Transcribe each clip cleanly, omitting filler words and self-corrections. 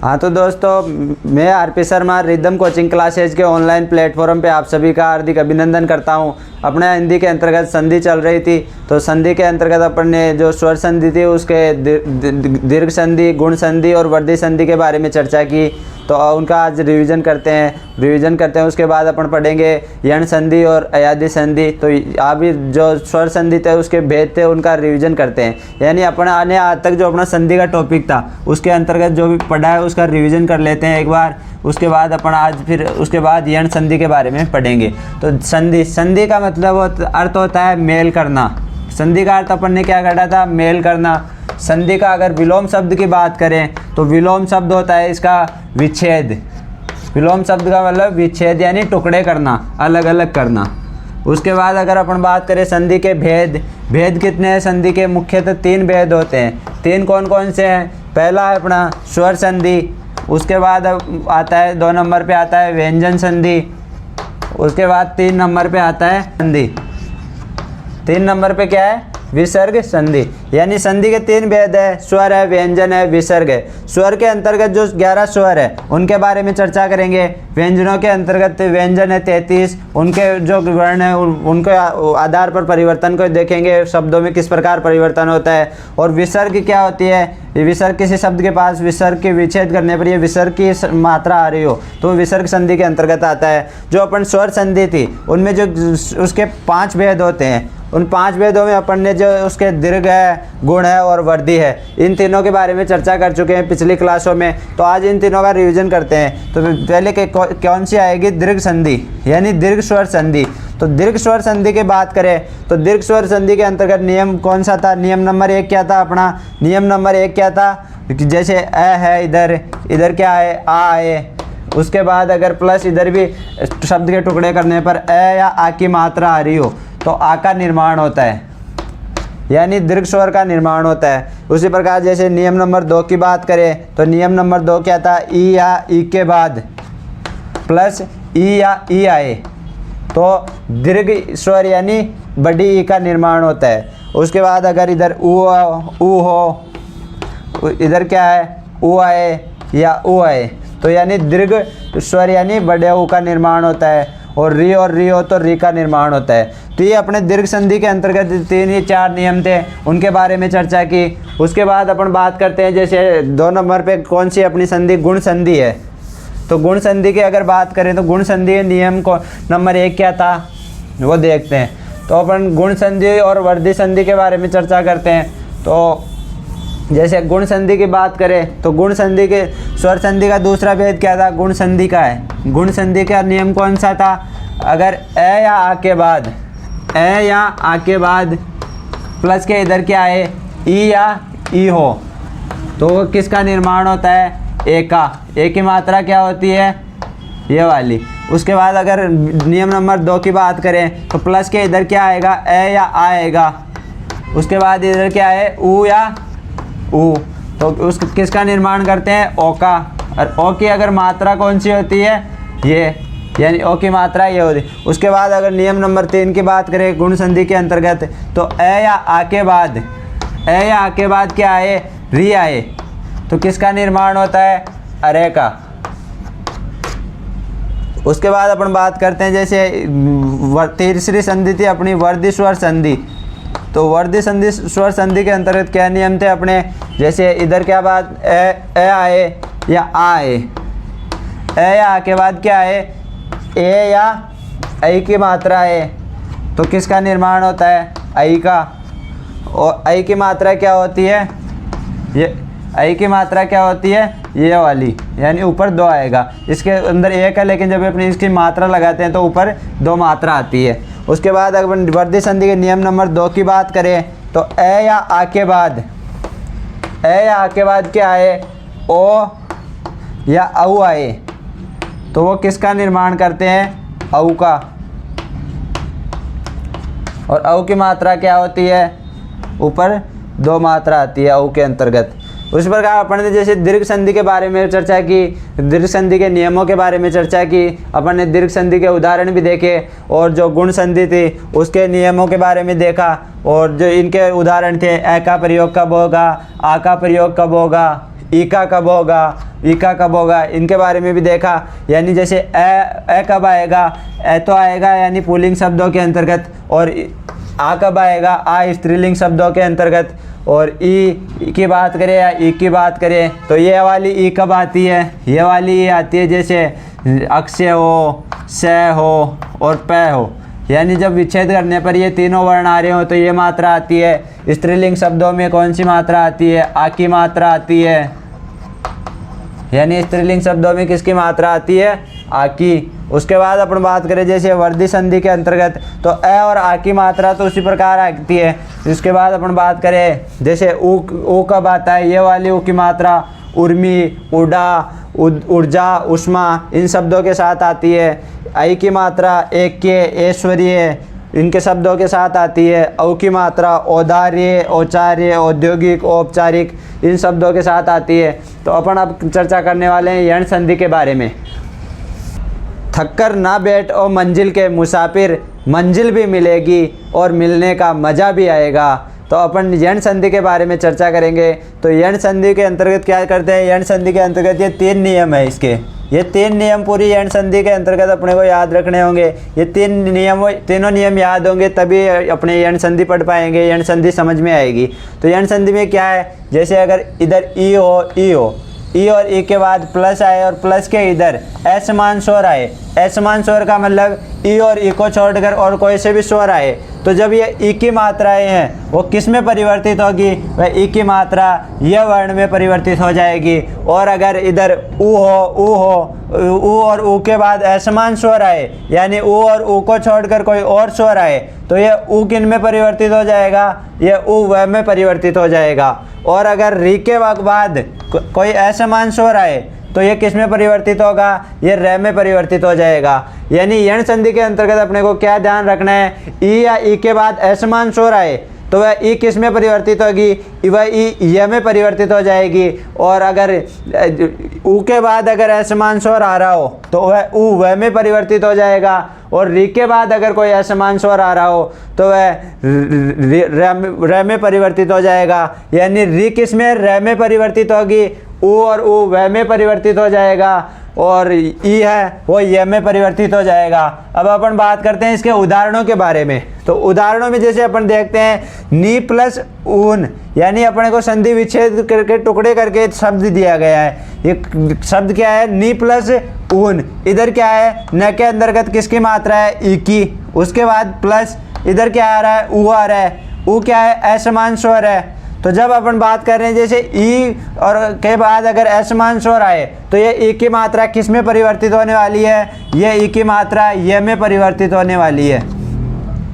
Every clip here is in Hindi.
हाँ तो दोस्तों, मैं RP Sharma rhythm coaching classes के ऑनलाइन प्लेटफॉर्म पे आप सभी का हार्दिक अभिनंदन करता हूँ। अपने हिंदी के अंतर्गत संधि चल रही थी, तो संधि के अंतर्गत अपन ने जो स्वर संधि थी उसके दीर्घ संधि, गुण संधि और वर्धी संधि के बारे में चर्चा की। तो उनका आज रिवीजन करते हैं। उसके बाद अपन पढ़ेंगे यण संधि और अयादि संधि। तो अभी जो स्वर संधि थे उसके भेद थे उनका रिवीजन करते हैं, यानी अपन आने आज तक जो अपना संधि का टॉपिक था उसके अंतर्गत जो भी पढ़ा है उसका रिवीजन कर लेते हैं एक बार। उसके बाद अपन आज फिर उसके बाद यण संधि के बारे में पढ़ेंगे। तो संधि का मतलब अर्थ होता है मेल करना। संधि का अर्थ अपन ने क्या करा था? मेल करना। संधि का अगर विलोम शब्द की बात करें तो विलोम शब्द होता है इसका विच्छेद। विलोम शब्द का मतलब विच्छेद यानी टुकड़े करना, अलग अलग करना। उसके बाद अगर अपन बात करें संधि के भेद कितने हैं? संधि के मुख्यतः 3 भेद होते हैं। 3 कौन कौन से हैं? पहला है अपना स्वर संधि, उसके बाद आता है 2 नंबर पे आता है व्यंजन संधि, उसके बाद 3 नंबर पे आता है संधि। 3 नंबर पे क्या है? विसर्ग संधि। यानी संधि के 3 भेद है, स्वर है, व्यंजन है, विसर्ग है। स्वर के अंतर्गत जो 11 स्वर है उनके बारे में चर्चा करेंगे। व्यंजनों के अंतर्गत व्यंजन है 33, उनके जो वर्ण है उनके आधार पर परिवर्तन को देखेंगे, शब्दों में किस प्रकार परिवर्तन होता है। और विसर्ग क्या होती है? विसर्ग किसी शब्द के पास विसर्ग के विच्छेद करने पर ये विसर्ग की मात्रा आ रही हो तो विसर्ग संधि के अंतर्गत आता है। जो अपन स्वर संधि थी उनमें जो उसके 5 भेद होते हैं, उन 5 भेदों में अपन ने जो उसके दीर्घ है, गुण है और वर्धी है, इन तीनों के बारे में चर्चा कर चुके हैं पिछली क्लासों में। तो आज इन तीनों का रिवीजन करते हैं। तो पहले कौन सी आएगी? दीर्घ संधि यानी दीर्घ स्वर संधि। तो दीर्घ स्वर संधि की बात करें तो दीर्घ स्वर संधि के अंतर्गत नियम कौन सा था? नियम नंबर 1 क्या था अपना? नियम नंबर 1 क्या था? जैसे अ है, इधर क्या है? आ है। उसके बाद अगर प्लस इधर भी शब्द के टुकड़े करने पर अ या आ की मात्रा आ रही हो तो आ का निर्माण होता है, यानी दीर्घ स्वर का निर्माण होता है। उसी प्रकार जैसे नियम नंबर 2 की बात करें तो नियम नंबर 2 क्या था? ई या ई के बाद प्लस ई या ई आए तो दीर्घ स्वर यानी बड़ी ई का निर्माण होता है। उसके बाद अगर इधर ऊ हो, इधर क्या है? ऊ आए या ऊ आए तो यानी दीर्घ स्वर यानी बड़े ऊ का निर्माण होता है। और री हो तो री का निर्माण होता है। तो ये अपने दीर्घ संधि के अंतर्गत 3 या 4 नियम थे, उनके बारे में चर्चा की। उसके बाद अपन बात करते हैं जैसे 2 नंबर पे कौन सी अपनी संधि? गुण संधि है। तो गुण संधि की अगर बात करें तो गुण संधि नियम को नंबर 1 क्या था वो देखते हैं। तो अपन गुण संधि और वर्धी संधि के बारे में चर्चा करते हैं। तो जैसे गुण संधि की बात करें तो गुण संधि के स्वर संधि का दूसरा भेद क्या था? गुण संधि का है। गुण संधि का नियम कौन सा था? अगर अ या आ के बाद प्लस के इधर क्या है? ई या ई हो तो किसका निर्माण होता है? ए का। ए की मात्रा क्या होती है? ये वाली। उसके बाद अगर नियम नंबर 2 की बात करें तो प्लस के इधर क्या आएगा? अ या आ आएगा। उसके बाद इधर क्या है? ऊ या ऊ तो उस किसका निर्माण करते हैं? ओ का। और ओ की अगर मात्रा कौन सी होती है? ये, यानी ओ की मात्रा ये होती है। उसके बाद अगर नियम नंबर 3 की बात करें गुण संधि के अंतर्गत तो अ या आ के बाद क्या आए? री आए तो किसका निर्माण होता है? अरे का। उसके बाद अपन बात करते हैं जैसे तीसरी संधि थी अपनी वर्धी स्वर संधि। तो वर्धी संधि स्वर संधि के अंतर्गत क्या नियम थे अपने? जैसे इधर क्या बात? ए आए या आ आए। ए या आ के बाद क्या है? ए या आई की मात्रा है तो किसका निर्माण होता है? आई का। और आई की मात्रा क्या होती है? ये आई की मात्रा क्या होती है? ये वाली, यानी ऊपर 2 आएगा। इसके अंदर 1 है लेकिन जब अपनी इसकी मात्रा लगाते हैं तो ऊपर 2 मात्रा आती है। उसके बाद अगर वर्धी संधि के नियम नंबर 2 की बात करें तो अ या आ के बाद क्या आए? ओ या औ आए तो वो किसका निर्माण करते हैं? औ का। और औ की मात्रा क्या होती है? ऊपर 2 मात्रा आती है औ के अंतर्गत। उस प्रकार अपन ने जैसे दीर्घ संधि के बारे में चर्चा की, दीर्घ संधि के नियमों के बारे में चर्चा की, अपन ने दीर्घ संधि के उदाहरण भी देखे और जो गुण संधि थी उसके नियमों के बारे में देखा। और जो इनके उदाहरण थे, अ का प्रयोग कब होगा, आ का प्रयोग कब होगा, ईका कब होगा, ईका कब होगा, इनके बारे में भी देखा। यानी जैसे ए कब आएगा, ए तो आएगा यानी पुल्लिंग शब्दों के अंतर्गत, और आ कब आएगा, आ स्त्रीलिंग शब्दों के अंतर्गत। और ई की बात करें या ई की बात करें तो ये वाली ई कब आती है, ये वाली ई आती है जैसे अक्ष्य हो, स हो और प हो। यानी जब विच्छेद करने पर ये तीनों वर्ण आ रहे हो तो ये मात्रा आती है। स्त्रीलिंग शब्दों में कौन सी मात्रा आती है, आ की मात्रा आती है। यानी स्त्रीलिंग शब्दों में किसकी मात्रा आती है, आ की। उसके बाद अपन बात करें जैसे वर्धी संधि के अंतर्गत तो ए और आ की मात्रा तो उसी प्रकार आती है। इसके बाद अपन बात करें जैसे ऊ कब आता है, ये वाली ऊ की मात्रा उर्मी, उड़ा, ऊर्जा, उष्मा इन शब्दों के साथ आती है। आई की मात्रा ऐक्य, ऐश्वर्य इनके शब्दों के साथ आती है। औ की मात्रा औदार्य, औचार्य, औद्योगिक, औपचारिक इन शब्दों के साथ आती है। तो अपन अब चर्चा करने वाले हैं यण संधि के बारे में। थककर ना बैठ ओ मंजिल के मुसाफिर, मंजिल भी मिलेगी और मिलने का मज़ा भी आएगा। तो अपन यण संधि के बारे में चर्चा करेंगे। तो यण संधि के अंतर्गत क्या करते हैं, यण संधि के अंतर्गत ये 3 नियम है इसके। ये 3 नियम पूरी यण संधि के अंतर्गत अपने को याद रखने होंगे। ये तीनों नियम याद होंगे तभी अपने यण संधि पढ़ पाएंगे, यण संधि समझ में आएगी। तो यण संधि में क्या है, जैसे अगर इधर ई हो, ई और ई के बाद प्लस आए और प्लस के इधर असमान स्वर आए। असमान स्वर का मतलब ई और ई को छोड़कर और कोई से भी स्वर आए तो जब ये ई की मात्राएं हैं वो किस में परिवर्तित होगी, वह ई की मात्रा यह वर्ण में परिवर्तित हो जाएगी। और अगर इधर ऊ हो, ऊ और ऊ के बाद असमान स्वर आए यानी ऊ और ऊ को छोड़कर कोई और स्वर आए तो ये ऊ किन में परिवर्तित हो जाएगा, ये ऊ वह में परिवर्तित हो जाएगा। और अगर री के बाद कोई असमान स्वर आए तो ये किस में परिवर्तित होगा, ये र में परिवर्तित हो जाएगा। यानी यण संधि के अंतर्गत अपने को क्या ध्यान रखना है, ई या ई के बाद असमान स्वर आए तो वह ई किस में परिवर्तित होगी, वह ई य में परिवर्तित हो जाएगी। और अगर ऊ के बाद अगर असमान स्वर आ रहा हो तो वह ऊ वह में परिवर्तित हो जाएगा। और री के बाद अगर कोई असमान स्वर आ रहा हो तो वह र में परिवर्तित हो जाएगा। यानी री किस में, र में परिवर्तित होगी, ऊ और ऊ वह में परिवर्तित हो जाएगा, और ई है वो य में परिवर्तित हो जाएगा। अब अपन बात करते हैं इसके उदाहरणों के बारे में। तो उदाहरणों में जैसे अपन देखते हैं नी प्लस ऊन, यानी अपने को संधि विच्छेद करके टुकड़े करके शब्द दिया गया है। ये शब्द क्या है, नी प्लस ऊन। इधर क्या है, न के अंतर्गत किसकी मात्रा है, ई की। उसके बाद प्लस इधर क्या आ रहा है, ऊ आ रहा है। ऊ क्या है, असमान स्वर है। तो जब अपन बात कर रहे हैं जैसे ई और के बाद अगर असमान स्वर आए तो ये ई की मात्रा किस में परिवर्तित होने वाली है, ये ई की मात्रा ये में परिवर्तित होने वाली है।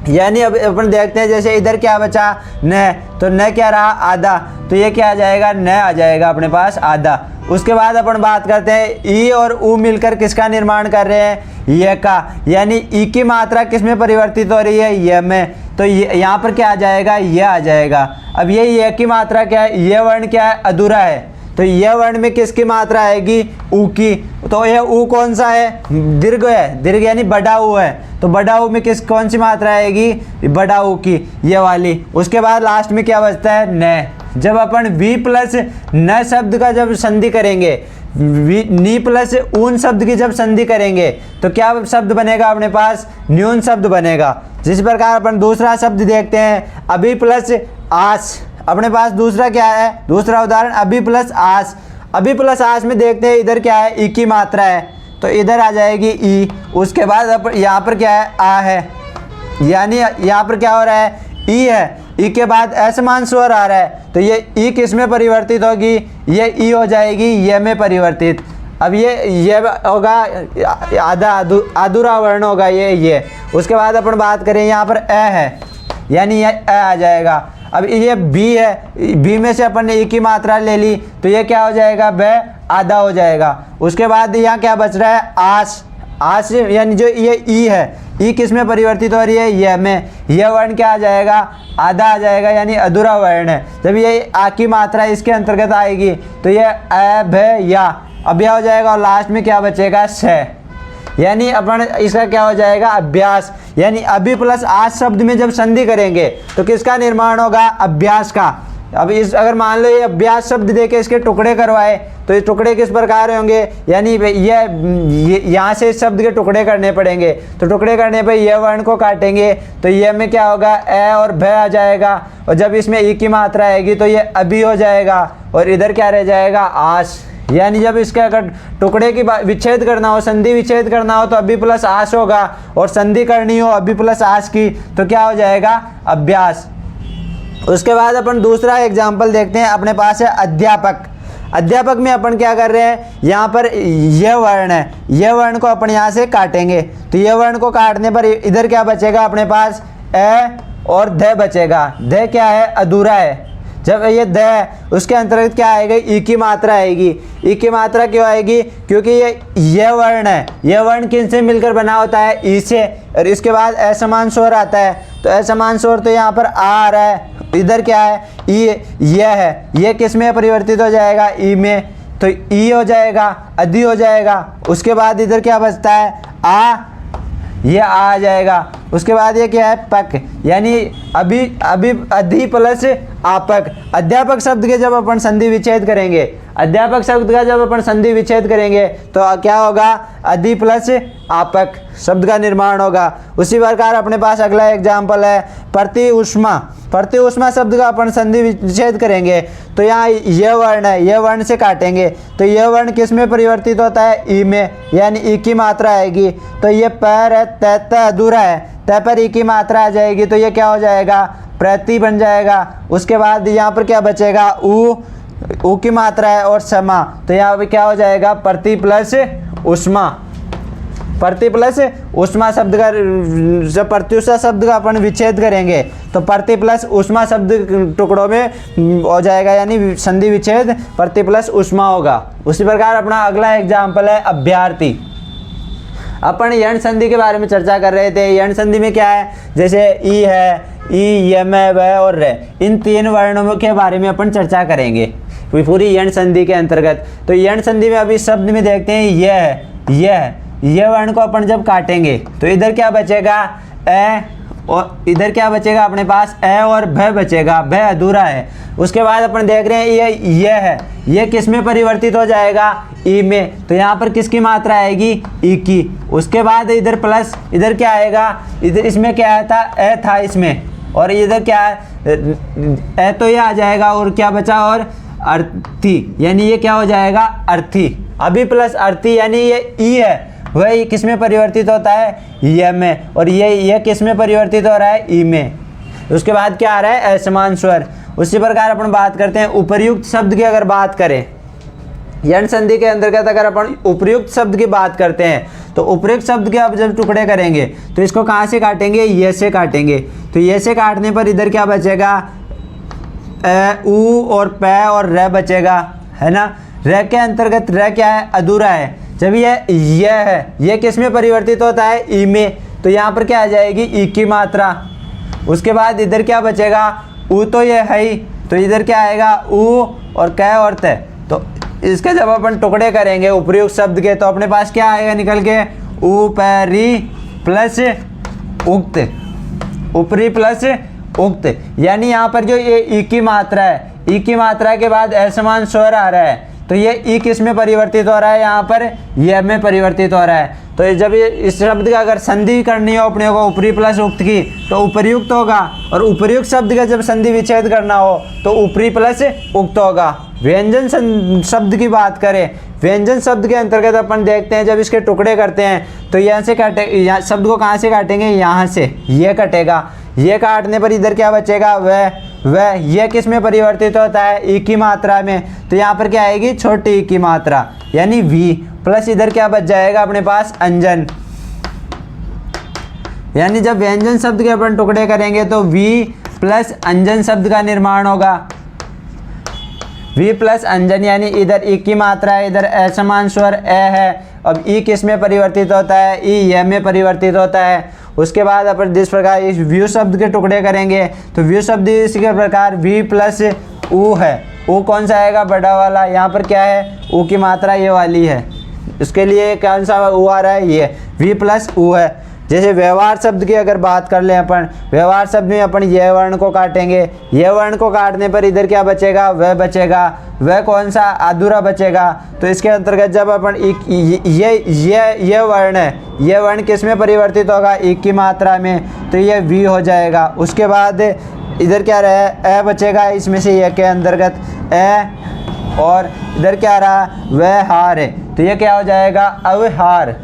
यानी अब अपन देखते हैं जैसे इधर क्या बचा, न, तो न क्या रहा, आधा, तो ये क्या आ जाएगा, न आ जाएगा अपने पास आधा। उसके बाद अपन बात करते हैं ई और ऊ मिलकर किसका निर्माण कर रहे हैं, ये का। यानी ई की मात्रा किस में परिवर्तित हो रही है, ये में। तो यहाँ पर क्या आ जाएगा, ये आ जाएगा। अब ये की मात्रा क्या है, ये वर्ण क्या है, अधूरा है। तो यह वर्ण में किसकी मात्रा आएगी, ऊ की। तो यह ऊ कौन सा है, दीर्घ है, दीर्घ यानी बड़ा ऊ है। तो बड़ा ऊ में कौन सी मात्रा आएगी, बड़ा ऊ की, ये वाली। उसके बाद लास्ट में क्या बचता है, न। जब अपन वी प्लस न शब्द का जब संधि करेंगे, नी प्लस ऊन शब्द की जब संधि करेंगे तो क्या शब्द बनेगा अपने पास, न्यून शब्द बनेगा। जिस प्रकार अपन दूसरा शब्द देखते हैं अभी प्लस आस, अपने पास दूसरा क्या है, दूसरा उदाहरण अभी प्लस आस। अभी प्लस आस में देखते हैं इधर क्या है, ई की मात्रा है तो इधर आ जाएगी ई। उसके बाद यहाँ पर क्या है, आ है, यानी यहाँ पर क्या हो रहा है, ई है। ई के बाद असमान स्वर आ रहा है तो ये ई किस में परिवर्तित होगी, ये ई हो जाएगी ये में परिवर्तित। अब ये होगा आधा अधूरा वर्ण होगा ये। उसके बाद अपन बात करें यहाँ पर ए है, यानी ये ए आ जाएगा। अब ये बी है, बी में से अपन ने ई की मात्रा ले ली तो ये क्या हो जाएगा, ब आधा हो जाएगा। उसके बाद यहाँ क्या बच रहा है, आस। आस यानी जो ये ई है, ई किस में परिवर्तित हो रही है, ये में। यह वर्ण क्या आ जाएगा, आधा आ जाएगा, यानी अधूरा वर्ण है। जब ये आ की मात्रा इसके अंतर्गत आएगी तो ये अ भ या, अब यह हो जाएगा। और लास्ट में क्या बचेगा, स, यानी अपन इसका क्या हो जाएगा, अभ्यास। यानी अभी प्लस आज शब्द में जब संधि करेंगे तो किसका निर्माण होगा, अभ्यास का। अब इस अगर मान लो ये अभ्यास शब्द देके इसके टुकड़े करवाए तो ये टुकड़े किस प्रकार होंगे, यानी ये यहाँ से इस शब्द के टुकड़े करने पड़ेंगे। तो टुकड़े करने पे ये वर्ण को काटेंगे तो ये में क्या होगा, ए और भ आ जाएगा, और जब इसमें ई की मात्रा आएगी तो ये अभी हो जाएगा, और इधर क्या रह जाएगा, आस। यानी जब इसके अगर टुकड़े की विच्छेद करना हो, संधि विच्छेद करना हो तो अभी प्लस आस होगा, और संधि करनी हो अभी प्लस आस की तो क्या हो जाएगा, अभ्यास। उसके बाद अपन दूसरा एग्जाम्पल देखते हैं, अपने पास है अध्यापक। अध्यापक में अपन क्या कर रहे हैं, यहाँ पर यह वर्ण है, यह वर्ण को अपन यहाँ से काटेंगे, तो यह वर्ण को काटने पर इधर क्या बचेगा अपने पास, ए और ध बचेगा। ध क्या है, अधूरा है। जब ये द है उसके अंतर्गत क्या आएगा, ई की मात्रा आएगी। ई की मात्रा क्यों आएगी, क्योंकि ये वर्ण है, यह वर्ण किन से मिलकर बना होता है, ई से, और इसके बाद असमान स्वर आता है, तो असमान स्वर तो यहाँ पर आ रहा है, इधर क्या है, ई, यह है, यह किस में परिवर्तित हो जाएगा, ई में, तो ई हो जाएगा, अधि हो जाएगा। उसके बाद इधर क्या बचता है, आ, ये आ जाएगा। उसके बाद ये क्या है, पक, यानी अभी अधि प्लस आपक। अध्यापक शब्द के जब अपन संधि विच्छेद करेंगे, अध्यापक शब्द का जब अपन संधि विच्छेद करेंगे तो क्या होगा, अधि प्लस आपक शब्द का निर्माण होगा। उसी प्रकार अपने पास अगला एग्जाम्पल है प्रति उष्मा। प्रति उष्मा शब्द का अपन संधि विच्छेद करेंगे तो यहाँ यह वर्ण है, यह वर्ण से काटेंगे तो यह वर्ण किस में परिवर्तित होता है, ई में, यानी ई की मात्रा आएगी। तो ये पैर है, त अधूरा है, त पर ई की मात्रा आ जाएगी तो ये क्या हो जाएगा, प्रति बन जाएगा। उसके बाद यहाँ पर क्या बचेगा, ऊ की मात्रा है और समा, तो यहाँ पे क्या हो जाएगा, प्रति प्लस उष्मा। प्रति प्लस उष्मा शब्द का, जब प्रत्युष्मा शब्द का अपन विच्छेद करेंगे तो प्रति प्लस उष्मा शब्द टुकड़ों में हो जाएगा, यानी संधि विच्छेद प्रति प्लस उष्मा होगा। उसी प्रकार अपना अगला एग्जाम्पल है अभ्यर्थी। अपन यण संधि के बारे में चर्चा कर रहे थे। यण संधि में क्या है, जैसे ई है, ई, यम, व और रे, इन तीन वर्णों के बारे में अपन चर्चा करेंगे पूरी यण संधि के अंतर्गत। तो यण संधि में अभी शब्द में देखते हैं यह है, यह वर्ण को अपन जब काटेंगे तो इधर क्या बचेगा, ए, और इधर क्या बचेगा अपने पास, ए और भ बचेगा, भ अधूरा है। उसके बाद अपन देख रहे हैं ये है, ये किस में परिवर्तित हो जाएगा, ई में, तो यहाँ पर किसकी मात्रा आएगी, ई की। उसके बाद इधर प्लस, इधर क्या आएगा, इधर इसमें क्या आया था, ए था इसमें, और इधर क्या है, ए तो ये आ जाएगा, और क्या बचा, और अर्थी, यानी ये क्या हो जाएगा, अर्थी। अभी प्लस अर्थी, यानी ये ई है, वह किस में परिवर्तित होता है, यह में, और ये किस में परिवर्तित हो रहा है, ई में। उसके बाद क्या आ रहा है, असमान स्वर। उसी प्रकार अपन बात करते हैं उपर्युक्त शब्द की। अगर बात करें यण संधि के अंतर्गत, अगर अपन उपर्युक्त शब्द की बात करते हैं तो उपर्युक्त शब्द के अब जब टुकड़े करेंगे तो इसको कहाँ से काटेंगे, ये से काटेंगे। तो ये से काटने पर इधर क्या बचेगा, ऊ और प और र बचेगा, है ना। र के अंतर्गत र क्या है, अधूरा है। जब ये है, ये किस में परिवर्तित होता है, ई में, तो यहाँ पर क्या आ जाएगी, ई की मात्रा। उसके बाद इधर क्या बचेगा, ऊ तो ये है ही, तो इधर क्या आएगा, ऊ और क और त। तो इसके जब अपन टुकड़े करेंगे उपर्युक्त शब्द के तो अपने पास क्या आएगा निकल के, ऊपरी प्लस उक्त, ऊपरी प्लस उक्त। यानी यहाँ पर जो ये ई की मात्रा है, ई की मात्रा के बाद असमान स्वर आ रहा है, तो ये ई किस में परिवर्तित हो रहा है, यहाँ पर यह में परिवर्तित हो रहा है। तो जब ये इस शब्द का अगर संधि करनी हो अपने को ऊपरी प्लस उक्त की तो उपर्युक्त होगा, और उपर्युक्त शब्द का जब संधि विच्छेद करना हो तो ऊपरी प्लस उक्त होगा। व्यंजन शब्द की बात करें, व्यंजन शब्द के अंतर्गत अपन देखते हैं जब इसके टुकड़े करते हैं तो यहाँ से काटे, यहाँ शब्द को कहाँ से काटेंगे, यहाँ से, ये कटेगा। ये काटने पर इधर क्या बचेगा, वह यह किस में परिवर्तित होता है, ई की मात्रा में, तो यहाँ पर क्या आएगी, छोटी ई की मात्रा, यानी वी प्लस इधर क्या बच जाएगा अपने पास, अंजन। यानी जब व्यंजन शब्द के अपन टुकड़े करेंगे तो वी प्लस अंजन शब्द का निर्माण होगा। वी प्लस अंजन, यानी इधर ई की मात्रा है, इधर असमान स्वर ए है। अब ई किस में परिवर्तित होता है, ई यह में परिवर्तित होता है। उसके बाद अपन जिस प्रकार इस व्यू शब्द के टुकड़े करेंगे तो व्यू शब्द इसी के प्रकार वी प्लस ऊ है। ऊ कौन सा आएगा, बड़ा वाला, यहाँ पर क्या है, ऊ की मात्रा ये वाली है, इसके लिए कौन सा ऊ आ रहा है, ये वी प्लस ऊ है। जैसे व्यवहार शब्द की अगर बात कर लें अपन, व्यवहार शब्द में अपन ये वर्ण को काटेंगे, ये वर्ण को काटने पर इधर क्या बचेगा, वह बचेगा, वह कौन सा, अधूरा बचेगा। तो इसके अंतर्गत जब अपन ये वर्ण है, ये वर्ण किस में परिवर्तित होगा, एक की मात्रा में, तो ये वी हो जाएगा। उसके बाद इधर क्या रहा, ए बचेगा इसमें से, ये के अंतर्गत ए, और इधर क्या रहा, वह हार है, तो ये क्या हो जाएगा, अवहार,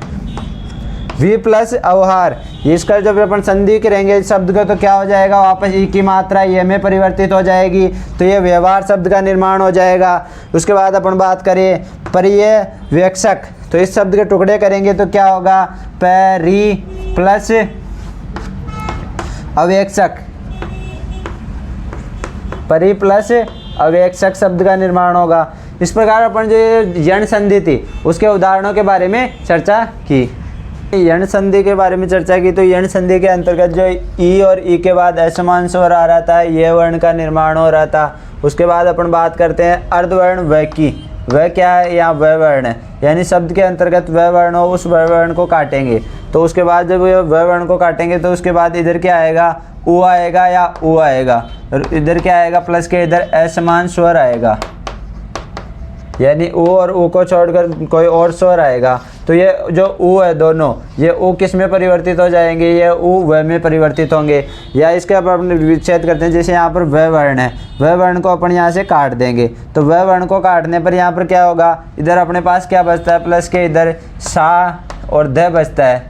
वी प्लस अवहार। इसका जब अपन संधि करेंगे शब्द का तो क्या हो जाएगा, वापस ई की मात्रा ये में परिवर्तित हो जाएगी, तो ये व्यवहार शब्द का निर्माण हो जाएगा। उसके बाद अपन बात करें पर्यवेक्षक, तो इस शब्द के टुकड़े करेंगे तो क्या होगा, परि प्लस अवेक्षक, परि प्लस अवेक्षक शब्द का निर्माण होगा। इस प्रकार अपन जो यण संधि थी उसके उदाहरणों के बारे में चर्चा की। यण संधि के बारे में चर्चा की, तो यण संधि के अंतर्गत जो ई और ई के बाद असमान स्वर आ रहा था, ये वर्ण का निर्माण हो रहा था। उसके बाद अपन बात करते हैं अर्धवर्ण वह की, वह क्या है, यहाँ वह वर्ण है, यानी शब्द के अंतर्गत वह वर्ण हो, उस वह वर्ण को काटेंगे। तो उसके बाद जब वह वर्ण को काटेंगे तो उसके बाद इधर क्या आएगा, उ आएगा या उ आएगा, इधर क्या आएगा, प्लस के इधर असमान स्वर आएगा, यानी उ और उ को छोड़कर कोई और स्वर आएगा। तो ये जो उ है दोनों, ये उ किस में परिवर्तित हो जाएंगे, ये उ वह में परिवर्तित होंगे। या इसके अपन विच्छेद करते हैं, जैसे यहाँ पर वह वर्ण है, वह वर्ण को अपन यहाँ से काट देंगे, तो वह वर्ण को काटने पर यहाँ पर क्या होगा, इधर अपने पास क्या बचता है, प्लस के इधर सा और ध बचता है,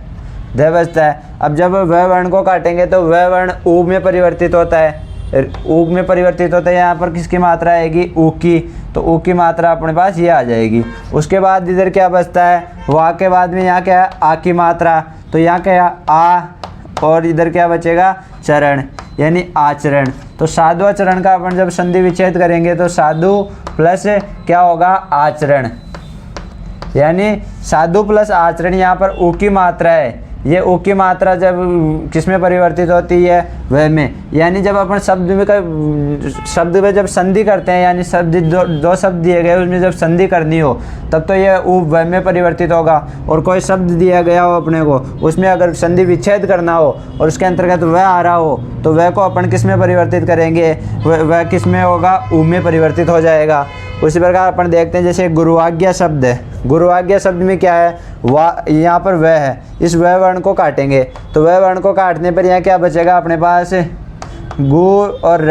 ध बचता है। अब जब वह वर्ण को काटेंगे तो वह वर्ण उ में परिवर्तित होता है, ऊ में परिवर्तित होता है, यहाँ पर किसकी मात्रा आएगी, ऊ की, तो ऊ की मात्रा अपने पास ये आ जाएगी। उसके बाद इधर क्या बचता है, वाह के बाद में यहाँ क्या है, आ की मात्रा, तो यहाँ क्या है, आ, और इधर क्या बचेगा, चरण, यानी आचरण। तो साधु चरण का अपन जब संधि विच्छेद करेंगे तो साधु प्लस क्या होगा, आचरण, यानी साधु प्लस आचरण। यहाँ पर ऊ की मात्रा है, ये ऊ की मात्रा जब किस में परिवर्तित होती है, वह में, यानी जब अपन शब्द में जब संधि करते हैं, यानी शब्द दो शब्द दिए गए उसमें जब संधि करनी हो तब तो ये ऊ वह में परिवर्तित होगा। और कोई शब्द दिया गया हो अपने को, उसमें अगर संधि विच्छेद करना हो और उसके अंतर्गत वह आ रहा हो तो वह को अपन किस में परिवर्तित करेंगे, वह किस में होगा, ऊ में परिवर्तित हो जाएगा। उसी प्रकार अपन देखते हैं जैसे गुरुआज्ञा शब्द है, गुरुआज्ञा शब्द में क्या है, वाह, यहाँ पर वह है, इस वह वर्ण को काटेंगे तो वह वर्ण को काटने पर यहाँ क्या बचेगा अपने पास, गु और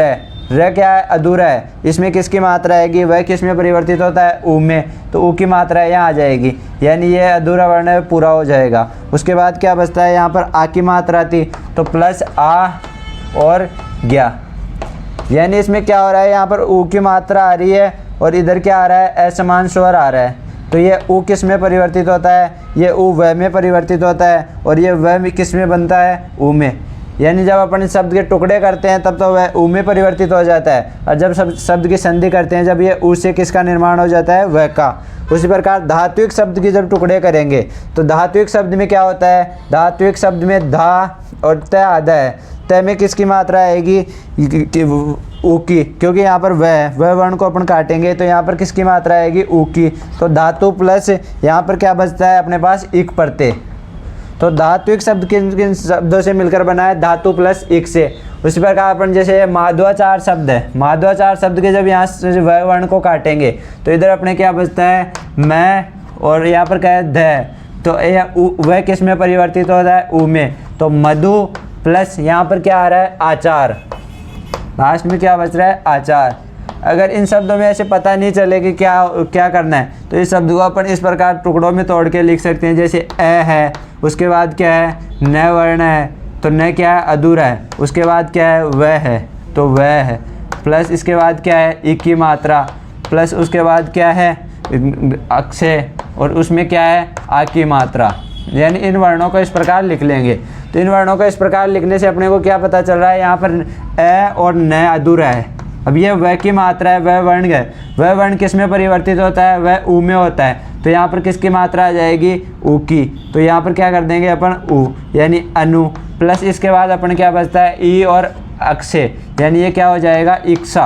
र क्या है, अधूरा है, इसमें किसकी मात्रा आएगी, वह किस में परिवर्तित होता है, ऊ में, तो ऊ की मात्रा यहाँ आ जाएगी, यानी ये अधूरा वर्ण है, पूरा हो जाएगा। उसके बाद क्या बचता है, यहाँ पर आ की मात्रा थी तो प्लस आ और ज्ञा, यानी इसमें क्या हो रहा है, यहाँ पर ऊ की मात्रा आ रही है और इधर क्या आ रहा है, असमान स्वर आ रहा है, तो ये ऊ किस में परिवर्तित होता है, ये ऊ वह में परिवर्तित होता है, और ये वह किस में बनता है, ऊ में, यानी जब अपन शब्द के टुकड़े करते हैं तब तो वह ऊ में परिवर्तित हो जाता है, और जब शब्द की संधि करते हैं जब ये ऊ से किसका निर्माण हो जाता है, वह का। उसी प्रकार धात्विक शब्द की जब टुकड़े करेंगे तो धात्विक शब्द में क्या होता है, धात्विक शब्द में धा और त आधा है, त में किसकी मात्रा आएगी, ऊ की, क्योंकि यहाँ पर वह वर्ण को अपन काटेंगे तो यहाँ पर किसकी मात्रा आएगी, ऊ की, तो धातु प्लस यहाँ पर क्या बचता है अपने पास, इक प्रत्यय। तो धात्विक शब्द किन किन शब्दों से मिलकर बना है, धातु प्लस इक से। उसी प्रकार अपन जैसे माध्वाचार शब्द है, माध्वाचार शब्द के जब यहाँ से वह वर्ण को काटेंगे तो इधर अपने क्या बचता है, मैं, और यहाँ पर क्या है, ध, तो यह वह किस में परिवर्तित होता है, ऊ में, तो मधु प्लस यहाँ पर क्या आ रहा है, आचार, लास्ट में क्या बच रहा है, आचार। अगर इन शब्दों में ऐसे पता नहीं चले कि क्या करना है तो इस शब्द को अपन इस प्रकार टुकड़ों में तोड़ के लिख सकते हैं, जैसे ए है, उसके बाद क्या है, न वर्ण है, तो न क्या है, अधूरा है, उसके बाद क्या है, वह है, तो वह है, प्लस इसके बाद क्या है, इक की मात्रा, प्लस उसके बाद क्या है, अक्षय, और उसमें क्या है, आ की मात्रा, यानी इन वर्णों को इस प्रकार लिख लेंगे। तो इन वर्णों को इस प्रकार लिखने से अपने को क्या पता चल रहा है, यहाँ पर ए और न अधूरा है। अब ये वह की मात्रा है, वह वर्ण है, वह वर्ण किस में परिवर्तित होता है, वह ऊ में होता है, तो यहाँ पर किसकी मात्रा आ जाएगी, ऊ की, तो यहाँ पर क्या कर देंगे अपन, ऊ, यानी अनु, प्लस इसके बाद अपन क्या बचता है, ई और अक्षय, यानी ये क्या हो जाएगा, इक्सा,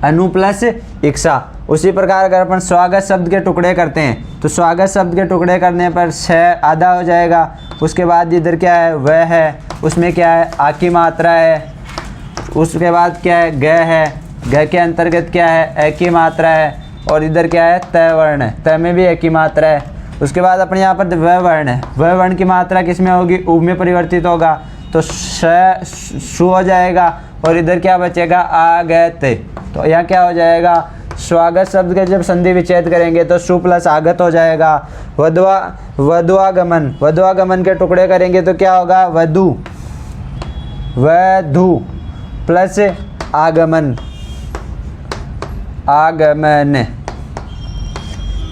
अनु प्लस इक्सा। उसी प्रकार अगर अपन स्वागत शब्द के टुकड़े करते हैं तो स्वागत शब्द के टुकड़े करने पर श आधा हो जाएगा। उसके बाद इधर क्या है, वह है, उसमें क्या है, आ की मात्रा है। उसके बाद क्या है, ग है, ग के अंतर्गत क्या है, ए की मात्रा है। और इधर क्या है, त वर्ण है, त में भी ए की मात्रा है। उसके बाद अपने यहाँ पर वह वर्ण है, वह वर्ण की मात्रा किस में होगी, उ में परिवर्तित होगा, तो शु हो जाएगा। और इधर क्या बचेगा, आगत। तो यहाँ क्या हो जाएगा, स्वागत शब्द के जब संधि विच्छेद करेंगे तो शु प्लस आगत हो जाएगा। वधुआगमन, वधुआगमन के टुकड़े करेंगे तो क्या होगा, वधु, वधु प्लस आगमन, आगमन।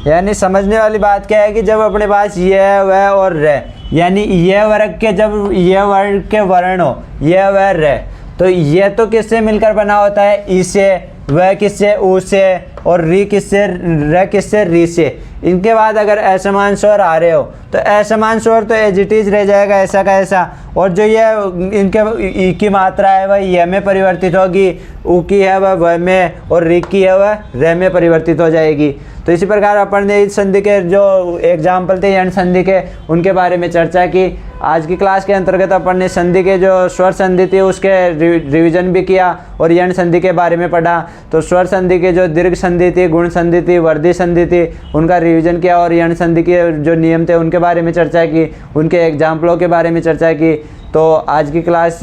यानी समझने वाली बात क्या है कि जब अपने पास यह वह और र, यानी यह वर्ग के जब यह वर्ग के वर्ण हो, यह वह र, तो यह तो किससे मिलकर बना होता है, ई से, वह किससे, ऊ से, और री किससे, र किससे, री से। इनके बाद अगर असमान स्वर आ रहे हो तो असमान स्वर तो एज इट इज रह जाएगा ऐसा का ऐसा। और जो ये इनके ई की मात्रा है वह य में परिवर्तित होगी, ऊ की है वह व में, और री की है वह र में परिवर्तित हो जाएगी। तो इसी प्रकार अपन ने इस संधि के जो एग्जाम्पल थे यण संधि के, उनके बारे में चर्चा की। आज की क्लास के अंतर्गत अपन ने संधि के जो स्वर संधि थी उसके रिवीजन भी किया और यण संधि के बारे में पढ़ा। तो स्वर संधि के जो दीर्घ संधि थी, गुण संधि थी, वर्धी संधि थी, उनका रिवीजन किया और यण संधि के जो नियम थे उनके बारे में चर्चा की, उनके एग्जाम्पलों के बारे में चर्चा की। तो आज की क्लास,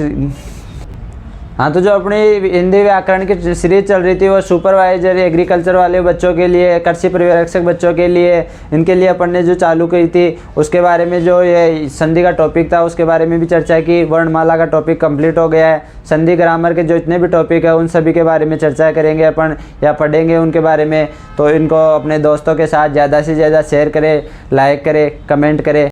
हाँ, तो जो अपनी हिंदी व्याकरण की सीरीज चल रही थी वो सुपरवाइजर एग्रीकल्चर वाले बच्चों के लिए, कृषि पर्यवेक्षक बच्चों के लिए, इनके लिए अपन ने जो चालू की थी उसके बारे में, जो ये संधि का टॉपिक था उसके बारे में भी चर्चा की। वर्णमाला का टॉपिक कंप्लीट हो गया है। संधि ग्रामर के जो इतने भी टॉपिक है उन सभी के बारे में चर्चा करेंगे अपन या पढ़ेंगे उनके बारे में। तो इनको अपने दोस्तों के साथ ज़्यादा से ज़्यादा शेयर करें, लाइक करें, कमेंट करें।